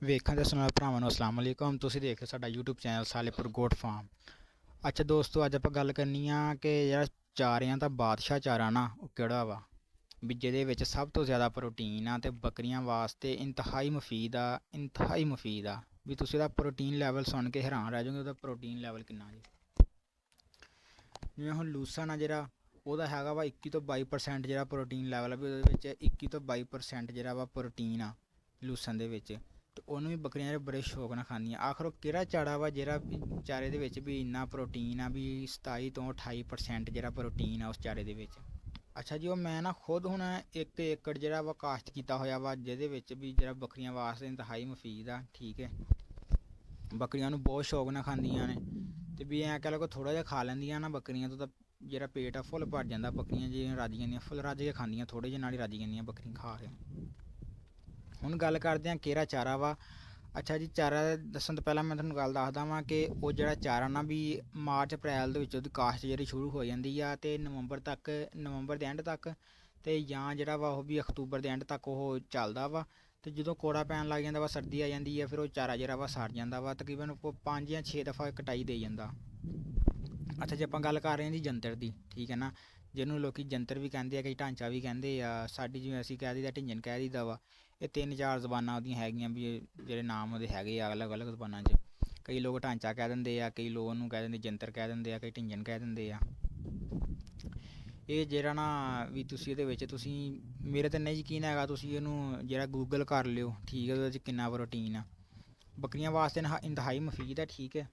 ਵੇਖਣ ਤੇ ਸੁਣਨ ਵਾਲੇ ਭਰਾਵਾਂ ਨੂੰ ਅਸਲਾਮ ਅਲੈਕੁਮ। ਤੁਸੀਂ ਦੇਖ ਰਹੇ ਸਾਡਾ YouTube ਚੈਨਲ ਸਾਲੇਪੁਰ ਗੋਟ ਫਾਰਮ। ਅੱਛਾ ਦੋਸਤੋ, ਅੱਜ ਆਪਾਂ ਗੱਲ ਕਰਨੀ ਆ ਕਿ ਜਿਹੜਾ ਚਾਰਿਆਂ ਦਾ ਬਾਦਸ਼ਾਹ ਚਾਰਾ ਨਾ ਉਹ ਕਿਹੜਾ ਵਾ, ਵੀ ਜਿਹਦੇ ਵਿੱਚ ਸਭ ਤੋਂ ਜ਼ਿਆਦਾ ਪ੍ਰੋਟੀਨ ਆ ਤੇ ਬੱਕਰੀਆਂ ਵਾਸਤੇ ਇੰਤਹਾਈ ਮੁਫੀਦ ਆ। ਵੀ ਤੁਸੀਂ ਉਹਦਾ ਪ੍ਰੋਟੀਨ ਲੈਵਲ ਸੁਣ ਕੇ ਹੈਰਾਨ ਰਹਿ ਜਾਓਗੇ, ਉਹਦਾ ਪ੍ਰੋਟੀਨ ਲੈਵਲ ਕਿੰਨਾ ਜੀ। ਜਿਵੇਂ ਹੁਣ ਲੂਸਨ ਆ ਜਿਹੜਾ, ਉਹਦਾ ਹੈਗਾ ਵਾ 21 ਤੋਂ 22% ਜਿਹੜਾ ਪ੍ਰੋਟੀਨ ਲੈਵਲ ਆ, ਵੀ ਉਹਦੇ ਵਿੱਚ 21 ਤੋਂ 22% ਜਿਹੜਾ ਵਾ ਪ੍ਰੋਟੀਨ ਆ ਲੂਸਨ ਦੇ ਵਿੱਚ। ਤੇ ਉਹਨੂੰ ਵੀ ਬੱਕਰੀਆਂ ਜਿਹੜੇ ਬੜੇ ਸ਼ੌਕ ਨਾਲ ਖਾਂਦੀਆਂ। ਆਖਰ ਉਹ ਕਿਹੜਾ ਚਾਰਾ ਵਾ ਜਿਹੜਾ ਚਾਰੇ ਦੇ ਵਿੱਚ ਵੀ ਇੰਨਾ ਪ੍ਰੋਟੀਨ ਆ, ਵੀ 27 ਤੋਂ 28% ਜਿਹੜਾ ਪ੍ਰੋਟੀਨ ਆ ਉਸ ਚਾਰੇ ਦੇ ਵਿੱਚ। ਅੱਛਾ ਜੀ, ਉਹ ਮੈਂ ਨਾ ਖੁਦ ਹੁਣ 1 ਏਕੜ ਜਿਹੜਾ ਵਾ ਕਾਸ਼ਤ ਕੀਤਾ ਹੋਇਆ ਵਾ, ਜਿਹਦੇ ਵਿੱਚ ਵੀ ਜਿਹੜਾ ਬੱਕਰੀਆਂ ਵਾਸਤੇ ਇੰਤਹਾਈ ਮੁਫੀਦ ਆ। ਠੀਕ ਹੈ, ਬੱਕਰੀਆਂ ਨੂੰ ਬਹੁਤ ਸ਼ੌਕ ਨਾਲ ਖਾਂਦੀਆਂ ਨੇ, ਤੇ ਵੀ ਐਂ ਕਹਿ ਲਓ ਕਿ ਥੋੜ੍ਹਾ ਜਿਹਾ ਖਾ ਲੈਂਦੀਆਂ ਨਾ ਬੱਕਰੀਆਂ ਤੋਂ ਤਾਂ ਜਿਹੜਾ ਪੇਟ ਆ ਫੁੱਲ ਭਰ ਜਾਂਦਾ। ਬੱਕਰੀਆਂ ਜਿਹੜੀਆਂ ਰੱਜ ਜਾਂਦੀਆਂ, ਫੁੱਲ ਰੱਜ ਕੇ ਖਾਂਦੀਆਂ, ਥੋੜ੍ਹੇ ਜਿਹੇ ਨਾਲ ਹੀ ਰੱਜ ਜਾਂਦੀਆਂ ਬੱਕਰੀਆਂ ਖਾ ਕੇ। ਹੁਣ ਗੱਲ ਕਰਦੇ ਹਾਂ ਕਿਹੜਾ ਚਾਰਾ ਵਾ। ਅੱਛਾ ਜੀ, ਚਾਰਾ ਦੱਸਣ ਤੋਂ ਪਹਿਲਾਂ ਮੈਂ ਤੁਹਾਨੂੰ ਗੱਲ ਦੱਸਦਾ ਵਾਂ ਕਿ ਉਹ ਜਿਹੜਾ ਚਾਰਾ ਨਾ ਵੀ ਮਾਰਚ ਅਪ੍ਰੈਲ ਦੇ ਵਿੱਚ ਉਹਦੀ ਕਾਸ਼ਤ ਜਿਹੜੀ ਸ਼ੁਰੂ ਹੋ ਜਾਂਦੀ ਆ, ਅਤੇ ਨਵੰਬਰ ਦੇ ਐਂਡ ਤੱਕ, ਅਤੇ ਜਾਂ ਜਿਹੜਾ ਵਾ ਉਹ ਵੀ ਅਕਤੂਬਰ ਦੇ ਐਂਡ ਤੱਕ ਉਹ ਚੱਲਦਾ ਵਾ। ਅਤੇ ਜਦੋਂ ਕੋੜਾ ਪੈਣ ਲੱਗ ਜਾਂਦਾ ਵਾ, ਸਰਦੀ ਆ ਜਾਂਦੀ ਆ, ਫਿਰ ਉਹ ਚਾਰਾ ਜਿਹੜਾ ਵਾ ਸੜ ਜਾਂਦਾ ਵਾ। ਤਕਰੀਬਨ 5 ਜਾਂ 6 ਦਫਾ ਕਟਾਈ ਦੇ ਜਾਂਦਾ। ਅੱਛਾ ਜੀ, ਆਪਾਂ ਗੱਲ ਕਰ ਰਹੇ ਹਾਂ ਜੀ ਜੰਤਰ ਦੀ। ਠੀਕ ਹੈ ਨਾ, ਜਿਹਨੂੰ ਲੋਕ ਜੰਤਰ ਵੀ ਕਹਿੰਦੇ ਆ, ਕਈ ਢਾਂਚਾ ਵੀ ਕਹਿੰਦੇ ਆ। ਸਾਡੀ ਜਿਵੇਂ ਅਸੀਂ ਕਹਿ ਦਈਦਾ ਢਿੰਜਣ ਕਹਿ ਦਈਦਾ ਵਾ। ਇਹ 3-4 ਜ਼ਬਾਨਾਂ ਉਹਦੀਆਂ ਹੈਗੀਆਂ, ਵੀ ਜਿਹੜੇ ਨਾਮ ਉਹਦੇ ਹੈਗੇ ਆ ਅਲੱਗ ਅਲੱਗ ਜ਼ਬਾਨਾਂ 'ਚ। ਕਈ ਲੋਕ ਢਾਂਚਾ ਕਹਿ ਦਿੰਦੇ ਆ, ਕਈ ਲੋਕ ਉਹਨੂੰ ਕਹਿ ਦਿੰਦੇ ਜੰਤਰ ਕਹਿ ਦਿੰਦੇ ਆ, ਕਈ ਢਿੰਜਣ ਕਹਿ ਦਿੰਦੇ ਆ। ਇਹ ਜਿਹੜਾ ਨਾ ਵੀ ਤੁਸੀਂ ਇਹਦੇ ਵਿੱਚ ਤੁਸੀਂ ਮੇਰੇ 'ਤੇ ਨਹੀਂ ਯਕੀਨ ਹੈਗਾ, ਤੁਸੀਂ ਇਹਨੂੰ ਜਿਹੜਾ ਗੂਗਲ ਕਰ ਲਿਓ। ਠੀਕ ਹੈ, ਉਹਦੇ ਵਿੱਚ ਕਿੰਨਾ ਪ੍ਰੋਟੀਨ ਆ। ਬੱਕਰੀਆਂ ਵਾਸਤੇ ਇੰਤਹਾਈ ਮੁਫੀਦ ਹੈ। ਠੀਕ ਹੈ,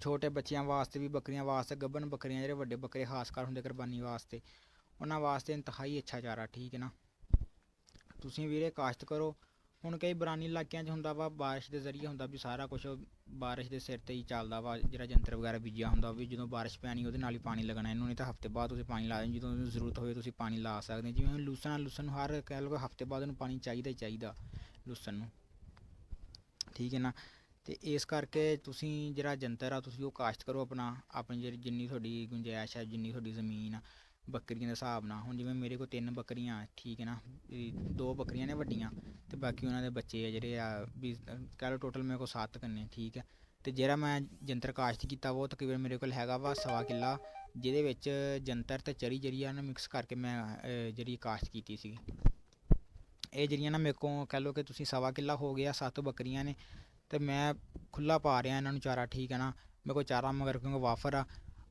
ਛੋਟੇ ਬੱਚਿਆਂ ਵਾਸਤੇ ਵੀ, ਬੱਕਰੀਆਂ ਵਾਸਤੇ, ਗੱਭਣ ਬੱਕਰੀਆਂ, ਜਿਹੜੇ ਵੱਡੇ ਬੱਕਰੇ ਖਾਸ ਕਰ ਹੁੰਦੇ ਕੁਰਬਾਨੀ ਵਾਸਤੇ, ਉਹਨਾਂ ਵਾਸਤੇ ਇੰਤਹਾਈ ਅੱਛਾ ਚਾਰਾ। ਠੀਕ ਹੈ ਨਾ, ਤੁਸੀਂ ਵੀਰੇ ਕਾਸ਼ਤ ਕਰੋ। ਹੁਣ ਕਈ ਬਰਾਨੀ ਇਲਾਕਿਆਂ 'ਚ ਹੁੰਦਾ ਵਾ ਬਾਰਿਸ਼ ਦੇ ਜ਼ਰੀਏ ਹੁੰਦਾ, ਵੀ ਸਾਰਾ ਕੁਛ ਬਾਰਿਸ਼ ਦੇ ਸਿਰ 'ਤੇ ਹੀ ਚੱਲਦਾ ਵਾ। ਜਿਹੜਾ ਜੰਤਰ ਵਗੈਰਾ ਬੀਜਿਆ ਹੁੰਦਾ ਵੀ ਜਦੋਂ ਬਾਰਿਸ਼ ਪੈਣੀ ਉਹਦੇ ਨਾਲ ਹੀ ਪਾਣੀ ਲੱਗਣਾ ਇਹਨੂੰ, ਨਹੀਂ ਤਾਂ ਹਫ਼ਤੇ ਬਾਅਦ ਤੁਸੀਂ ਪਾਣੀ ਲਾ ਦੇਣੀ। ਜਦੋਂ ਜ਼ਰੂਰਤ ਹੋਵੇ ਤੁਸੀਂ ਪਾਣੀ ਲਾ ਸਕਦੇ। ਜਿਵੇਂ ਹੁਣ ਲੂਸਨ ਨੂੰ ਹਰ ਕਹਿ ਲਓ ਹਫ਼ਤੇ ਬਾਅਦ ਉਹਨੂੰ ਪਾਣੀ ਚਾਹੀਦਾ ਹੀ ਚਾਹੀਦਾ ਲੂਸਨ ਨੂੰ। ਠੀਕ ਹੈ ਨਾ, ਅਤੇ ਇਸ ਕਰਕੇ ਤੁਸੀਂ ਜਿਹੜਾ ਜੰਤਰ ਆ ਤੁਸੀਂ ਉਹ ਕਾਸ਼ਤ ਕਰੋ ਆਪਣੀ ਜਿਹੜੀ ਜਿੰਨੀ ਤੁਹਾਡੀ ਗੁੰਜਾਇਸ਼ ਹੈ, ਜਿੰਨੀ ਤੁਹਾਡੀ ਜ਼ਮੀਨ ਆ ਬੱਕਰੀਆਂ ਦੇ ਹਿਸਾਬ ਨਾਲ। ਹੁਣ ਜਿਵੇਂ ਮੇਰੇ ਕੋਲ 3 ਬੱਕਰੀਆਂ। ਠੀਕ ਹੈ ਨਾ, 2 ਬੱਕਰੀਆਂ ਨੇ ਵੱਡੀਆਂ, ਅਤੇ ਬਾਕੀ ਉਹਨਾਂ ਦੇ ਬੱਚੇ ਆ ਜਿਹੜੇ ਆ ਵੀ ਕਹਿ ਲਓ ਟੋਟਲ ਮੇਰੇ ਕੋਲ 7 ਕੰਨੇ। ਠੀਕ ਹੈ, ਅਤੇ ਜਿਹੜਾ ਮੈਂ ਜੰਤਰ ਕਾਸ਼ਤ ਕੀਤਾ ਵਾ ਉਹ ਤਕਰੀਬਨ ਮੇਰੇ ਕੋਲ ਹੈਗਾ ਵਾ 1.25 ਕਿੱਲਾ, ਜਿਹਦੇ ਵਿੱਚ ਜੰਤਰ ਅਤੇ ਚਰੀ ਜਿਹੜੀ ਆ ਨਾ ਮਿਕਸ ਕਰਕੇ ਮੈਂ ਜਿਹੜੀ ਕਾਸ਼ਤ ਕੀਤੀ ਸੀ। ਇਹ ਜਿਹੜੀਆਂ ਨਾ ਮੇਰੇ ਕੋਲ ਕਹਿ ਲਓ ਕਿ ਤੁਸੀਂ 1.25 ਕਿੱਲਾ ਹੋ ਗਿਆ, 7 ਬੱਕਰੀਆਂ ਨੇ, ਅਤੇ ਮੈਂ ਖੁੱਲ੍ਹਾ ਪਾ ਰਿਹਾ ਇਹਨਾਂ ਨੂੰ ਚਾਰਾ। ਠੀਕ ਹੈ ਨਾ, ਮੇਰੇ ਕੋਲ ਚਾਰਾ ਮਗਰ ਕਿਉਂਕਿ ਵਾਫਰ ਆ।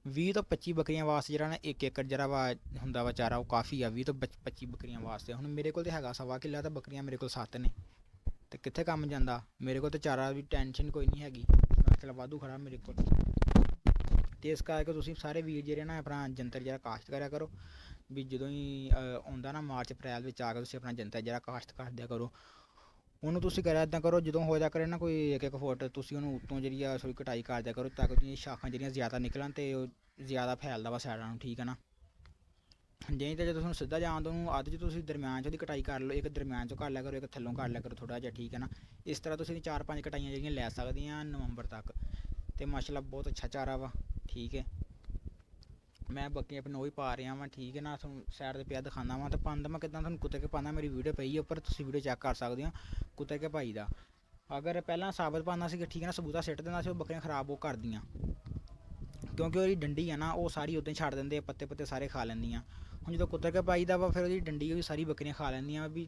20 ਤੋਂ 25 ਬੱਕਰੀਆਂ ਵਾਸਤੇ ਜਿਹੜਾ ਨਾ 1 ਏਕੜ ਜਿਹੜਾ ਵਾ ਹੁੰਦਾ ਵਾ ਚਾਰਾ ਉਹ ਕਾਫੀ ਆ 20 ਤੋਂ 25 ਬੱਕਰੀਆਂ ਵਾਸਤੇ। ਹੁਣ ਮੇਰੇ ਕੋਲ ਤਾਂ ਹੈਗਾ 1.25 ਕਿੱਲਾ, ਤਾਂ ਬੱਕਰੀਆਂ ਮੇਰੇ ਕੋਲ 7 ਨੇ, ਅਤੇ ਕਿੱਥੇ ਕੰਮ ਜਾਂਦਾ ਮੇਰੇ ਕੋਲ। ਤਾਂ ਚਾਰਾ ਵੀ ਟੈਨਸ਼ਨ ਕੋਈ ਨਹੀਂ ਹੈਗੀ, ਮੈਂ ਚਲ ਵਾਧੂ ਖੜਾ ਮੇਰੇ ਕੋਲ। ਅਤੇ ਇਸ ਕਰਕੇ ਤੁਸੀਂ ਸਾਰੇ ਵੀਰ ਜਿਹੜੇ ਨਾ ਆਪਣਾ ਜੰਤਰ ਜਿਹੜਾ ਕਾਸ਼ਤ ਕਰਿਆ ਕਰੋ। ਵੀ ਜਦੋਂ ਹੀ ਆਉਂਦਾ ਨਾ ਮਾਰਚ ਅਪ੍ਰੈਲ ਵਿੱਚ ਆ ਕੇ ਤੁਸੀਂ ਆਪਣਾ ਜੰਤਰ ਜਿਹੜਾ ਕਾਸ਼ਤ ਕਰ ਦਿਆ ਕਰੋ। ਉਹਨੂੰ ਤੁਸੀਂ ਕਰਿਆ ਇੱਦਾਂ ਕਰੋ, ਜਦੋਂ ਹੋ ਜਾ ਕਰੇ ਨਾ ਕੋਈ 1-1 ਫੁੱਟ, ਤੁਸੀਂ ਉਹਨੂੰ ਉੱਤੋਂ ਜਿਹੜੀ ਆ ਥੋੜ੍ਹੀ ਕਟਾਈ ਕਰ ਦਿਆ ਕਰੋ, ਤਾਂ ਕਿ ਉਹਦੀਆਂ ਸ਼ਾਖਾਂ ਜਿਹੜੀਆਂ ਜ਼ਿਆਦਾ ਨਿਕਲਣ ਅਤੇ ਉਹ ਜ਼ਿਆਦਾ ਫੈਲਦਾ ਵਾ ਸਾਈਡਾਂ ਨੂੰ। ਠੀਕ ਹੈ ਨਾ, ਜੇ ਤਾਂ ਜਦੋਂ ਤੁਹਾਨੂੰ ਸਿੱਧਾ ਜਾਣ ਤੋਂ ਉਹਨੂੰ ਅੱਧ 'ਚ ਤੁਸੀਂ ਦਰਮਿਆਨ 'ਚ ਉਹਦੀ ਕਟਾਈ ਕਰ ਲਓ। ਇੱਕ ਦਰਮਿਆਨ 'ਚੋਂ ਕਰ ਲਿਆ ਕਰੋ, ਇੱਕ ਥੱਲੋਂ ਕਰ ਲਿਆ ਕਰੋ ਥੋੜ੍ਹਾ ਜਿਹਾ। ਠੀਕ ਹੈ ਨਾ, ਇਸ ਤਰ੍ਹਾਂ ਤੁਸੀਂ 4-5 ਕਟਾਈਆਂ ਜਿਹੜੀਆਂ ਲੈ ਸਕਦੀਆਂ ਨਵੰਬਰ ਤੱਕ, ਅਤੇ ਮਾਸ਼ਾਅੱਲਾ ਬਹੁਤ ਅੱਛਾ ਚਾਰਾ ਵਾ। ਠੀਕ ਹੈ, ਮੈਂ ਬਾਕੀ ਆਪਣੇ ਉਹ ਹੀ ਪਾ ਰਿਹਾ ਵਾਂ। ਠੀਕ ਹੈ ਨਾ, ਤੁਹਾਨੂੰ ਸਾਈਡ 'ਤੇ ਪਿਆ ਦਿਖਾਉਂਦਾ ਵਾਂ, ਅਤੇ ਪਾਉਂਦਾ ਮੈਂ ਕਿੱਦਾਂ ਤੁਹਾਨੂੰ ਕੁੱਤੇ ਕੇ ਪਾਉਂਦਾ। ਮੇਰੀ ਵੀਡੀਓ ਪਈ ਹੈ ਉੱਪਰ, ਤੁਸੀਂ ਵੀਡੀਓ ਚੈੱਕ ਕਰ ਸਕਦੇ ਹੋ ਕੁੱਤੇ ਕੇ ਭਾਈ ਦਾ। ਅਗਰ ਪਹਿਲਾਂ ਸਾਬਤ ਪਾਉਂਦਾ ਸੀ, ਠੀਕ ਹੈ ਨਾ, ਸਬੂਤਾ ਸਿੱਟ ਦਿੰਦਾ ਸੀ, ਉਹ ਬੱਕਰੀਆਂ ਖਰਾਬ ਉਹ ਕਰਦੀਆਂ, ਕਿਉਂਕਿ ਉਹਦੀ ਡੰਡੀ ਆ ਨਾ ਉਹ ਸਾਰੀ ਉੱਦਾਂ ਹੀ ਛੱਡ ਦਿੰਦੇ, ਪੱਤੇ ਸਾਰੇ ਖਾ ਲੈਂਦੀਆਂ। ਹੁਣ ਜਦੋਂ ਕੁੱਤੇ ਕੇ ਪਾਈ ਦਾ ਵਾ, ਫਿਰ ਉਹਦੀ ਡੰਡੀ ਵੀ ਸਾਰੀ ਬੱਕਰੀਆਂ ਖਾ ਲੈਂਦੀਆਂ, ਵੀ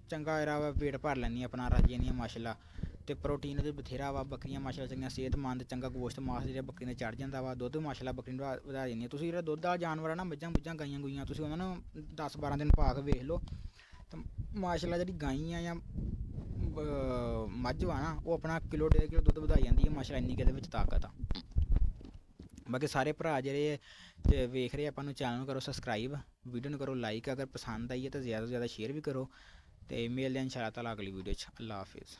ਚੰਗਾ ਜਿਹੜਾ ਵਾ ਪੇਟ ਭਰ ਲੈਂਦੀਆਂ ਆਪਣਾ, ਰੱਜ ਜਾਂਦੀਆਂ ਮਾਸ਼ਾਅੱਲਾ। ਅਤੇ ਪ੍ਰੋਟੀਨ ਉਹਦੇ ਬਥੇਰਾ ਵਾ। ਬੱਕਰੀਆਂ ਮਾਸ਼ਾਅੱਲਾ ਚੰਗੀਆਂ ਸਿਹਤਮੰਦ, ਚੰਗਾ ਗੋਸ਼ਤ ਮਾਸ ਜਿਹੜਾ ਬੱਕਰੀ 'ਤੇ ਚੜ੍ਹ ਜਾਂਦਾ ਵਾ। ਦੁੱਧ ਮਾਸ਼ਾਅੱਲਾ ਬੱਕਰੀ ਨੂੰ ਵਧਾ ਜਾਂਦੀਆਂ। ਤੁਸੀਂ ਜਿਹੜਾ ਦੁੱਧ ਵਾਲਾ ਜਾਨਵਰ ਆ ਨਾ, ਮੱਝਾਂ ਗਾਈਆਂ ਗੂਈਆਂ, ਤੁਸੀਂ ਉਹਨਾਂ ਨੂੰ 10-12 ਦਿਨ ਪਾ ਕੇ ਵੇਖ ਲਓ, ਤਾਂ ਮਾਸ਼ਾਅੱਲਾ ਜਿਹੜੀ ਗਾਈ ਆ ਜਾਂ ਮੱਝ ਵਾ ਨਾ, ਉਹ ਆਪਣਾ ਕਿਲੋ 1.5 ਕਿਲੋ ਦੁੱਧ ਵਧਾਈ ਜਾਂਦੀ ਹੈ ਮਾਸ਼ਾਅੱਲਾ, ਇੰਨੀ ਕੁ ਇਹਦੇ ਵਿੱਚ ਤਾਕਤ ਆ। ਬਾਕੀ ਸਾਰੇ ਭਰਾ ਜਿਹੜੇ ਵੇਖ ਰਹੇ ਆਪਾਂ ਨੂੰ ਚੈਨਲ ਨੂੰ ਕਰੋ ਸਬਸਕ੍ਰਾਈਬ, ਵੀਡੀਓ ਨੂੰ ਕਰੋ ਲਾਈਕ, ਅਗਰ ਪਸੰਦ ਆਈ ਹੈ ਤਾਂ ਜ਼ਿਆਦਾ ਤੋਂ ਜ਼ਿਆਦਾ ਸ਼ੇਅਰ ਵੀ ਕਰੋ, ਅਤੇ ਮਿਲਦੇ ਹਾਂ ਇੰਸ਼ਾਅੱਲਾ ਤਾਲਾ ਅਗਲੀ ਵੀਡੀਓ 'ਚ। ਅੱਲਾ ਹਾਫਿਜ਼।